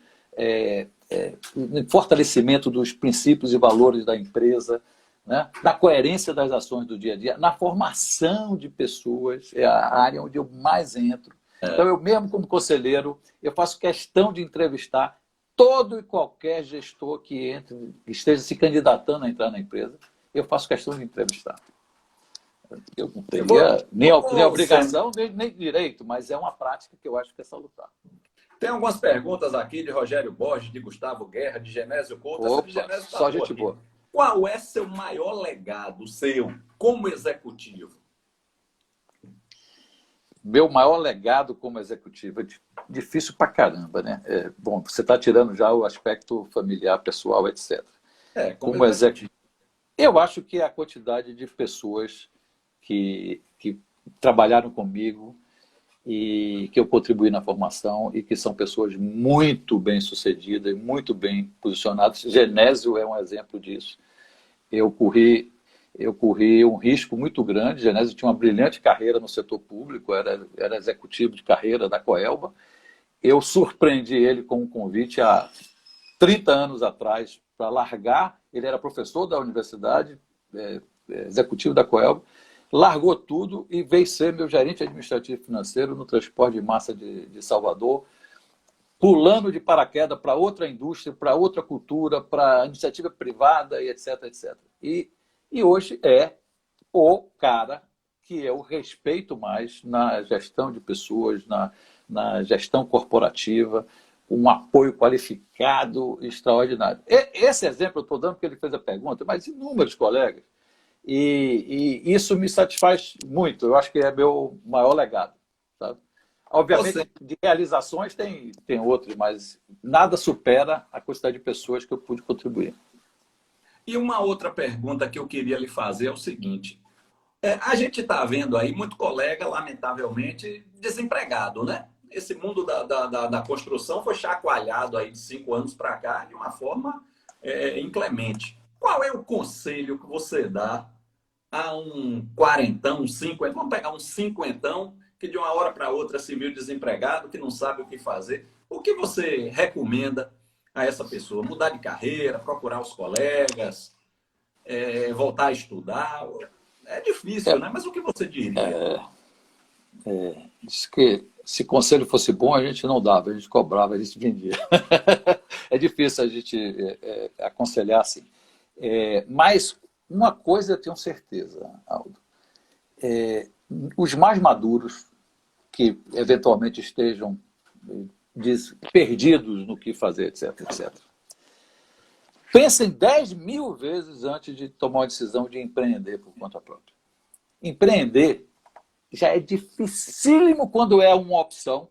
no fortalecimento dos princípios e valores da empresa, né? Na coerência das ações do dia a dia, na formação de pessoas, é a área onde eu mais entro. Então, eu mesmo como conselheiro, eu faço questão de entrevistar todo e qualquer gestor que entre, que esteja se candidatando a entrar na empresa, eu faço questão de entrevistar. Eu não teria nem obrigação, nem direito, mas é uma prática que eu acho que é salutar. Tem algumas perguntas aqui de Rogério Borges, de Gustavo Guerra, de Genésio Couto. Opa, Genésio tá só gente aqui. Boa. Qual é seu maior legado, seu, como executivo? Meu maior legado como executivo é difícil pra caramba, né? Bom, você está tirando já o aspecto familiar, pessoal, etc. Como executivo. Eu acho que a quantidade de pessoas que trabalharam comigo e que eu contribuí na formação e que são pessoas muito bem-sucedidas, muito bem posicionadas. Genésio é um exemplo disso. Eu corri um risco muito grande. Genésio tinha uma brilhante carreira no setor público, era executivo de carreira da Coelba. Eu surpreendi ele com um convite há 30 anos atrás para largar. Ele era professor da universidade, executivo da Coelba, largou tudo e veio ser meu gerente administrativo financeiro no transporte de massa de Salvador, pulando de paraquedas para outra indústria, para outra cultura, para iniciativa privada e etc, etc. E hoje é o cara que eu respeito mais na gestão de pessoas, na gestão corporativa, um apoio qualificado extraordinário. Esse exemplo eu estou dando porque ele fez a pergunta, mas inúmeros colegas. E isso me satisfaz muito. Eu acho que é meu maior legado. Sabe? Obviamente, de realizações tem outros, mas nada supera a quantidade de pessoas que eu pude contribuir. E uma outra pergunta que eu queria lhe fazer é o seguinte. A gente está vendo aí muito colega, lamentavelmente, desempregado, né? Esse mundo da construção foi chacoalhado aí de 5 anos para cá de uma forma inclemente. Qual é o conselho que você dá a um quarentão, um cinquentão, vamos pegar um cinquentão, que de uma hora para outra se viu desempregado, que não sabe o que fazer? O que você recomenda a essa pessoa? Mudar de carreira, procurar os colegas, voltar a estudar? É difícil, né? Mas o que você diria? Diz que se conselho fosse bom, a gente não dava, a gente cobrava, a gente vendia. É difícil a gente aconselhar assim. Mas uma coisa eu tenho certeza, Aldo. Os mais maduros, que eventualmente estejam perdidos no que fazer, etc, etc. Pensem 10.000 vezes antes de tomar uma decisão de empreender por conta própria. Empreender já é dificílimo quando é uma opção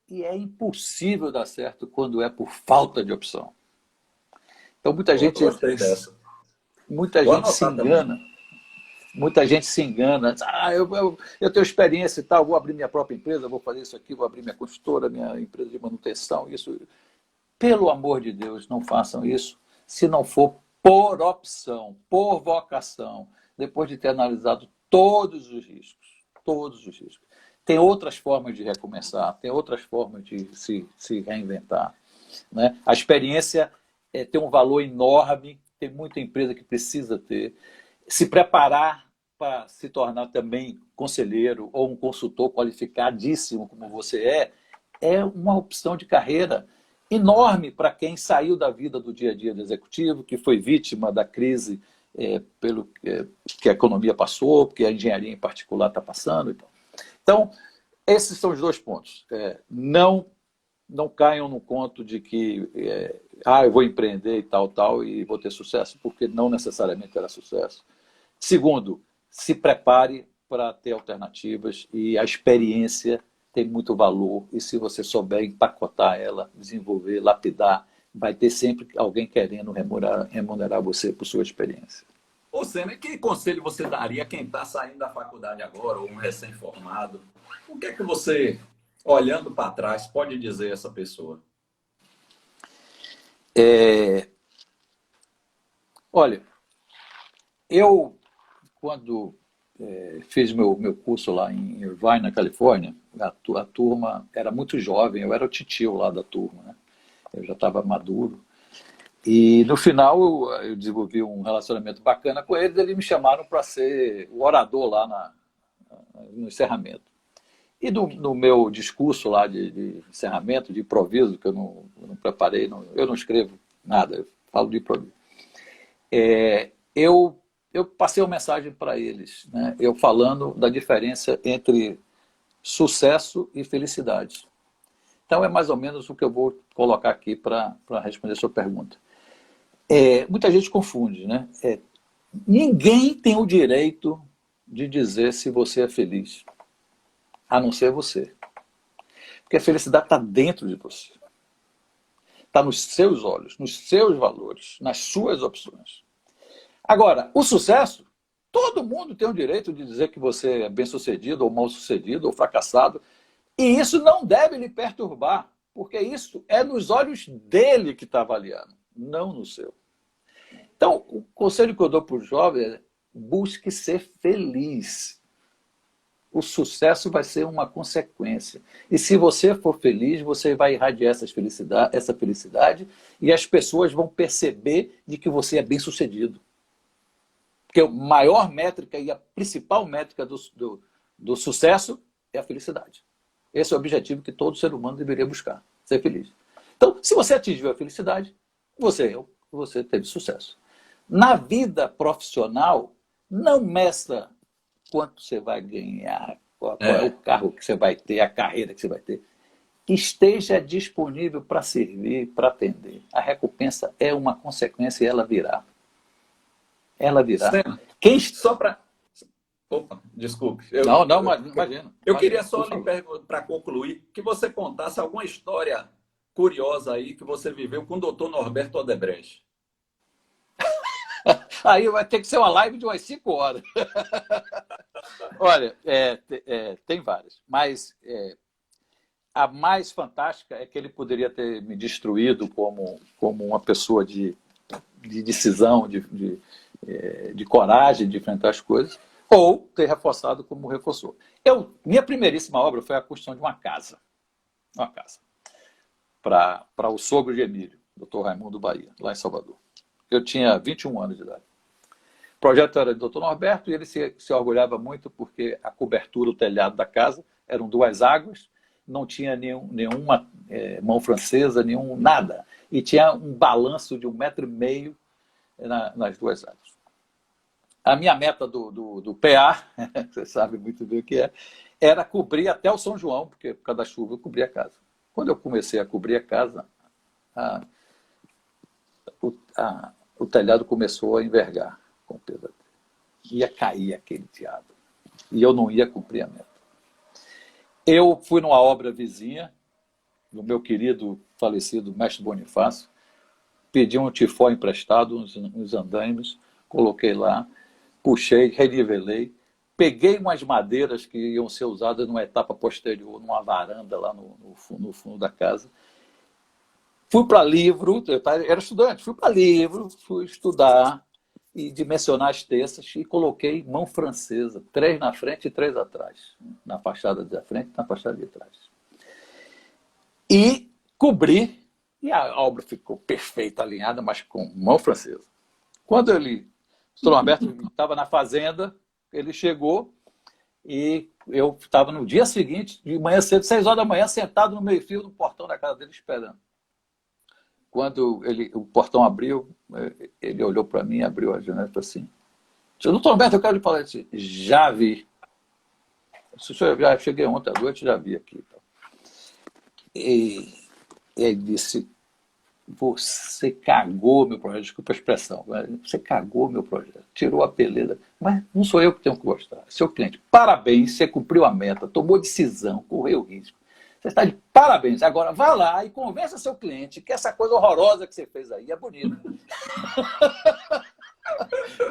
e é impossível dar certo quando é por falta de opção. Então muita gente se engana. Muita gente se engana. Eu tenho experiência e tal, vou abrir minha própria empresa, vou fazer isso aqui, vou abrir minha consultora, minha empresa de manutenção, isso. Pelo amor de Deus, não façam isso se não for por opção, por vocação, depois de ter analisado todos os riscos. Todos os riscos. Tem outras formas de recomeçar, tem outras formas de se reinventar. Né? A experiência tem um valor enorme, tem muita empresa que precisa ter. Se preparar para se tornar também conselheiro ou um consultor qualificadíssimo como você é uma opção de carreira enorme para quem saiu da vida do dia a dia do executivo, que foi vítima da crise pelo que a economia passou, porque a engenharia em particular está passando. Então, esses são os 2 pontos. Não caiam no conto de que eu vou empreender e tal, e vou ter sucesso, porque não necessariamente terá sucesso. Segundo, se prepare para ter alternativas e a experiência tem muito valor e se você souber empacotar ela, desenvolver, lapidar, vai ter sempre alguém querendo remunerar você por sua experiência. Ô, Sena, que conselho você daria a quem está saindo da faculdade agora, ou um recém-formado? O que é que você, olhando para trás, pode dizer a essa pessoa? É, olha, eu, quando fiz meu curso lá em Irvine, na Califórnia, a turma era muito jovem, eu era o titio lá da turma, né? Eu já estava maduro. E no final eu desenvolvi um relacionamento bacana com eles me chamaram para ser o orador lá no encerramento. E no meu discurso lá de encerramento, de improviso, que eu não preparei, eu não escrevo nada, eu falo de improviso. Eu passei uma mensagem para eles, né? Eu falando da diferença entre sucesso e felicidade. Então é mais ou menos o que eu vou colocar aqui para responder a sua pergunta. Muita gente confunde, né? Ninguém tem o direito de dizer se você é feliz, a não ser você. Porque a felicidade está dentro de você. Está nos seus olhos, nos seus valores, nas suas opções. Agora, o sucesso, todo mundo tem o direito de dizer que você é bem-sucedido, ou mal-sucedido, ou fracassado. E isso não deve lhe perturbar, porque isso é nos olhos dele que está avaliando, não no seu. Então, o conselho que eu dou para o jovem é: busque ser feliz. O sucesso vai ser uma consequência. E se você for feliz, você vai irradiar essa felicidade e as pessoas vão perceber de que você é bem-sucedido. Porque a maior métrica e a principal métrica do sucesso é a felicidade. Esse é o objetivo que todo ser humano deveria buscar, ser feliz. Então, se você atingiu a felicidade, você teve sucesso. Na vida profissional, não meça quanto você vai ganhar, qual é o carro que você vai ter, a carreira que você vai ter. Esteja disponível para servir, para atender. A recompensa é uma consequência e ela virá. Ela virá. Sena, Quem... só para... Opa, desculpe. Não, imagina. Eu queria só lhe perguntar, para concluir, que você contasse alguma história curiosa aí que você viveu com o doutor Norberto Odebrecht. Aí vai ter que ser uma live de umas 5 horas. Olha, tem várias, mas a mais fantástica é que ele poderia ter me destruído como uma pessoa de decisão, de coragem de enfrentar as coisas, ou ter reforçado como reforçou. Minha primeiríssima obra foi a construção de uma casa para o sogro de Emílio, Dr. Raimundo Bahia, lá em Salvador. Eu tinha 21 anos de idade. O projeto era do Dr. Norberto e ele se orgulhava muito porque a cobertura, o telhado da casa, eram 2 águas, não tinha nenhuma mão francesa, nada. E tinha um balanço de 1,5 m nas 2 águas. A minha meta do PA, você sabe muito bem o que era cobrir até o São João, porque por causa da chuva eu cobria a casa. Quando eu comecei a cobrir a casa, o telhado começou a envergar com o peso. Ia cair aquele diabo. E eu não ia cumprir a meta. Eu fui numa obra vizinha, do meu querido falecido mestre Bonifácio, pedi um tifó emprestado, uns andaimes, coloquei lá, puxei, renivelei, peguei umas madeiras que iam ser usadas numa etapa posterior, numa varanda lá no fundo da casa. Fui para livro, eu era estudante, fui estudar e dimensionar as terças e coloquei mão francesa, 3 na frente e 3 atrás, na fachada da frente e na fachada de trás. E cobri, e a obra ficou perfeita, alinhada, mas com mão francesa. Quando o Dr. Norberto estava na fazenda, ele chegou e eu estava no dia seguinte, de manhã cedo, 6 horas da manhã, sentado no meio-fio do portão da casa dele esperando. Quando o portão abriu, ele olhou para mim, abriu a janela e falou assim: doutor Norberto, eu quero lhe falar assim. Já vi. Já cheguei ontem à noite, já vi aqui. E ele disse: você cagou meu projeto, desculpa a expressão, você cagou meu projeto, tirou a peleira, mas não sou eu que tenho que gostar, seu cliente. Parabéns, você cumpriu a meta, tomou decisão, correu risco. Você está de parabéns. Agora vá lá e convença seu cliente que essa coisa horrorosa que você fez aí é bonita.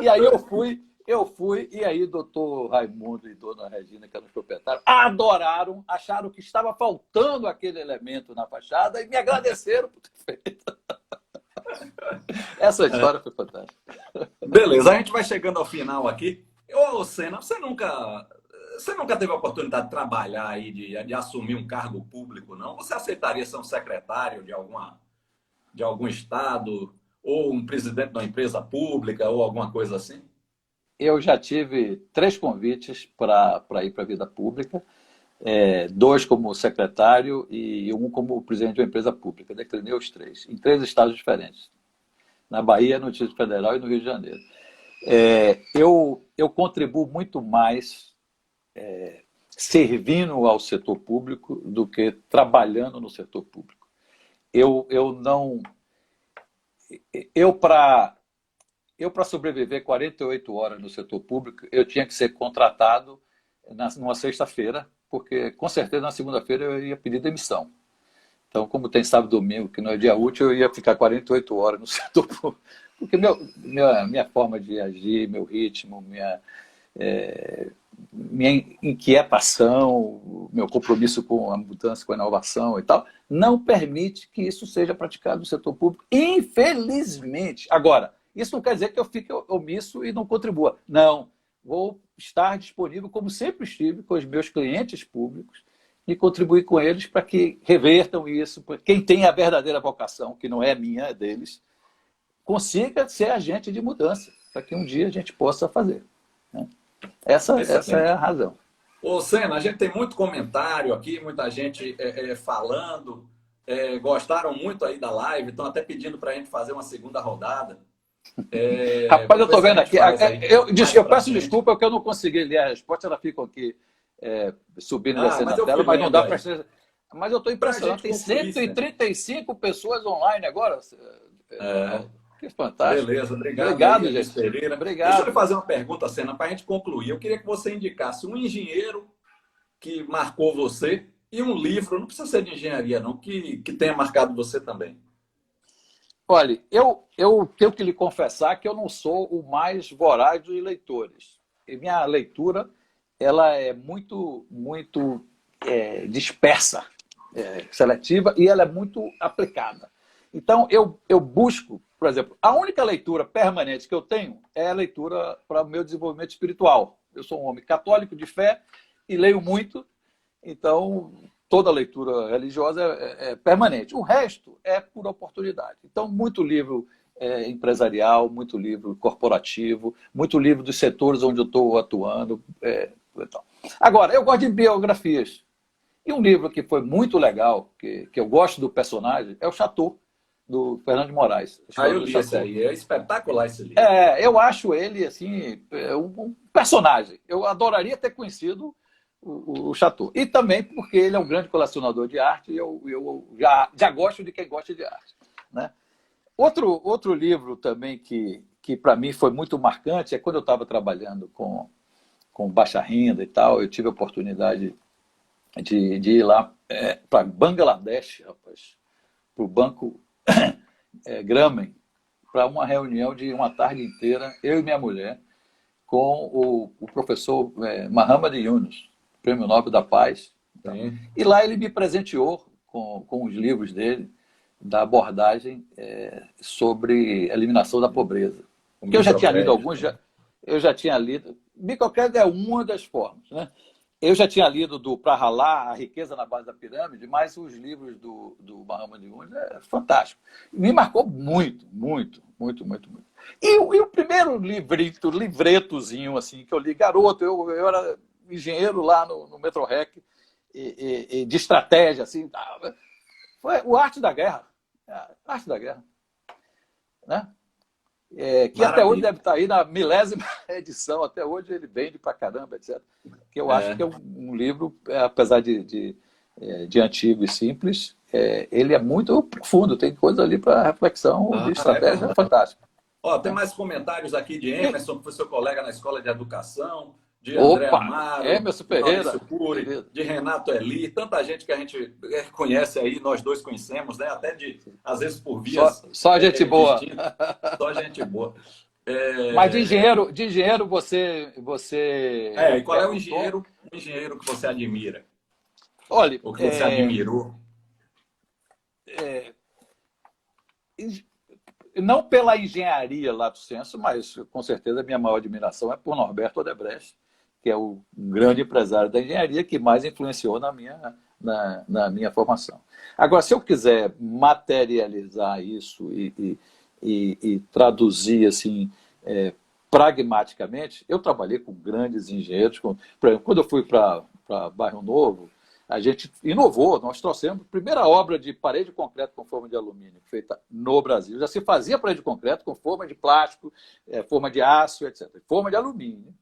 E aí eu fui, e aí doutor Raimundo e dona Regina, que eram os proprietários, adoraram, acharam que estava faltando aquele elemento na fachada e me agradeceram por ter feito. Essa história foi fantástica. Beleza, a gente vai chegando ao final aqui. Ô, Senna, você nunca teve a oportunidade de trabalhar aí, de assumir um cargo público, não? Você aceitaria ser um secretário de algum estado, ou um presidente de uma empresa pública, ou alguma coisa assim? Eu já tive 3 convites para ir para a vida pública, 2 como secretário e 1 como presidente de uma empresa pública. Declinei os 3, em 3 estados diferentes. Na Bahia, no Distrito Federal e no Rio de Janeiro. Eu contribuo muito mais servindo ao setor público do que trabalhando no setor público. Para sobreviver 48 horas no setor público, eu tinha que ser contratado numa sexta-feira, porque com certeza na segunda-feira eu ia pedir demissão. Então, como tem sábado e domingo, que não é dia útil, eu ia ficar 48 horas no setor público. Porque minha forma de agir, meu ritmo, minha inquietação, meu compromisso com a mudança, com a inovação e tal, não permite que isso seja praticado no setor público, infelizmente. Agora, isso não quer dizer que eu fique omisso e não contribua. Não, vou estar disponível, como sempre estive, com os meus clientes públicos, e contribuir com eles para que revertam isso. Quem tem a verdadeira vocação, que não é minha, é deles, consiga ser agente de mudança, para que um dia a gente possa fazer. Essa é a razão. Ô, Senna, a gente tem muito comentário aqui, muita gente falando, gostaram muito aí da live, estão até pedindo para a gente fazer uma segunda rodada. Rapaz, eu estou vendo aqui, eu peço desculpa porque eu não consegui ler a resposta, ela fica aqui subindo e descendo na tela, mas não dá para... Mas eu estou impressionado, tem 135 pessoas online agora. Que fantástico. Beleza, obrigado gente. Pereira. Obrigado. Deixa eu lhe fazer uma pergunta, Senna, para a gente concluir. Eu queria que você indicasse um engenheiro que marcou você e um livro, não precisa ser de engenharia, não, que tenha marcado você também. Olha, eu tenho que lhe confessar que eu não sou o mais voraz dos leitores. E minha leitura ela é muito dispersa, seletiva, e ela é muito aplicada. Então, eu busco, por exemplo, a única leitura permanente que eu tenho é a leitura para o meu desenvolvimento espiritual. Eu sou um homem católico de fé e leio muito, então toda leitura religiosa é permanente. O resto é por oportunidade. Então, muito livro empresarial, muito livro corporativo, muito livro dos setores onde eu estou atuando. Agora, eu gosto de biografias. E um livro que foi muito legal, que eu gosto do personagem, é o Chateau, do Fernando de Moraes. Eu li esse aí. É espetacular esse livro. Eu acho ele assim, um personagem. Eu adoraria ter conhecido o Chateau. E também porque ele é um grande colecionador de arte e eu já gosto de quem gosta de arte. Né? Outro livro também que para mim foi muito marcante é quando eu estava trabalhando com baixa renda e tal, eu tive a oportunidade de ir lá para Bangladesh, rapaz, para o Banco Grameen, para uma reunião de uma tarde inteira, eu e minha mulher, com o professor Muhammad Yunus, Prêmio Nobel da Paz. E lá ele me presenteou com os livros dele, da abordagem sobre eliminação da pobreza. Porque eu já tinha lido alguns, eu já tinha lido. Microcrédito é uma das formas, né? Eu já tinha lido do Pra Ralar, A Riqueza na Base da Pirâmide, mas os livros do Muhammad Yunus é fantástico. Me marcou muito, muito, muito, muito, muito. E o primeiro livretozinho assim, que eu li, garoto, eu era engenheiro lá no Metrorec, e de estratégia, assim, foi o Arte da Guerra. Arte da Guerra. Né? Que até hoje deve estar aí na 1000ª edição, até hoje ele vende pra caramba, etc. Que eu acho que é um livro, apesar de antigo e simples, ele é muito profundo, tem coisa ali para reflexão de estratégia fantástica. Tem mais comentários aqui de Emerson, que foi seu colega na Escola de Educação, de André Amaro, Emerson Pereira, Cury, de Renato Eli, tanta gente que a gente conhece aí, nós dois conhecemos, né? Até às vezes por vias... Só gente boa. Só gente boa. Mas de engenheiro você E qual é perguntou? o engenheiro que você admira? Olha, Ou que você admirou? não pela engenharia lato sensu, mas com certeza a minha maior admiração é por Norberto Odebrecht, que é o grande empresário da engenharia que mais influenciou na minha formação. Agora, se eu quiser materializar isso e traduzir assim, pragmaticamente, eu trabalhei com grandes engenheiros. Por exemplo, quando eu fui para Bairro Novo, a gente inovou, nós trouxemos a primeira obra de parede de concreto com forma de alumínio feita no Brasil. Já se fazia parede de concreto com forma de plástico, forma de aço, etc. Forma de alumínio.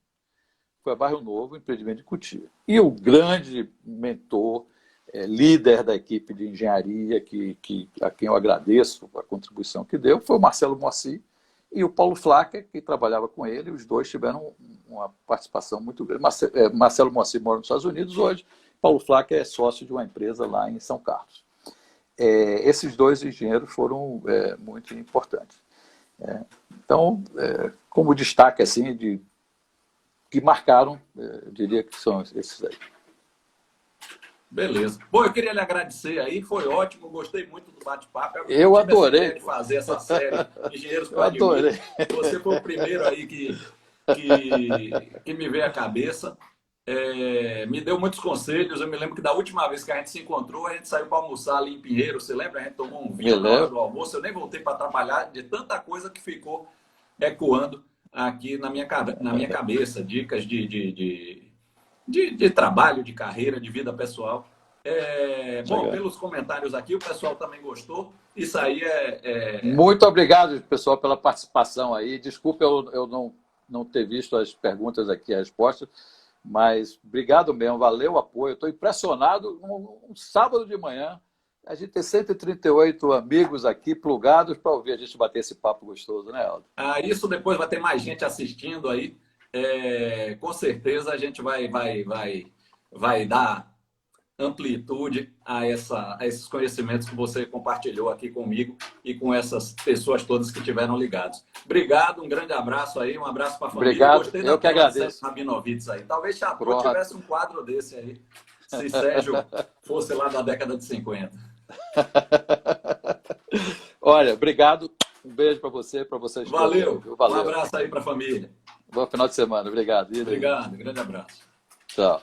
Foi a Bairro Novo, empreendimento de Cotia. E o grande mentor, líder da equipe de engenharia, a quem eu agradeço a contribuição que deu, foi o Marcelo Moacir e o Paulo Flacker, que trabalhava com ele. Os dois tiveram uma participação muito grande. Marcelo Moacir mora nos Estados Unidos hoje. Paulo Flacker é sócio de uma empresa lá em São Carlos. Esses dois engenheiros foram muito importantes. Então, como destaque assim, que marcaram, eu diria que são esses aí. Beleza. Bom, eu queria lhe agradecer aí, foi ótimo, gostei muito do bate-papo. Eu adorei. De fazer essa série Engenheiros que eu adorei. Você foi o primeiro aí que me veio à cabeça. Me deu muitos conselhos. Eu me lembro que da última vez que a gente se encontrou, a gente saiu para almoçar ali em Pinheiro. Você lembra? A gente tomou um vinho na hora do almoço. Eu nem voltei para trabalhar de tanta coisa que ficou ecoando aqui na minha cabeça. Dicas de trabalho, de carreira, de vida pessoal. Bom, pelos comentários aqui, o pessoal também gostou. Isso aí Muito obrigado, pessoal, pela participação aí. Desculpa eu não ter visto as perguntas aqui, as respostas. Mas obrigado mesmo, valeu o apoio. Estou impressionado. Um sábado de manhã, a gente tem 138 amigos aqui plugados para ouvir a gente bater esse papo gostoso, né, Aldo? Isso depois vai ter mais gente assistindo aí. Com certeza a gente vai dar amplitude a esses conhecimentos que você compartilhou aqui comigo e com essas pessoas todas que estiveram ligados. Obrigado, um grande abraço aí, um abraço para a família. Obrigado, gostei eu que agradeço. Rabinovitz aí. Talvez Chateau tivesse um quadro desse aí, se Sérgio fosse lá da década de 50. Olha, obrigado, um beijo para vocês. Valeu, um abraço aí para a família. Bom final de semana, obrigado. Obrigado, grande abraço. Tchau.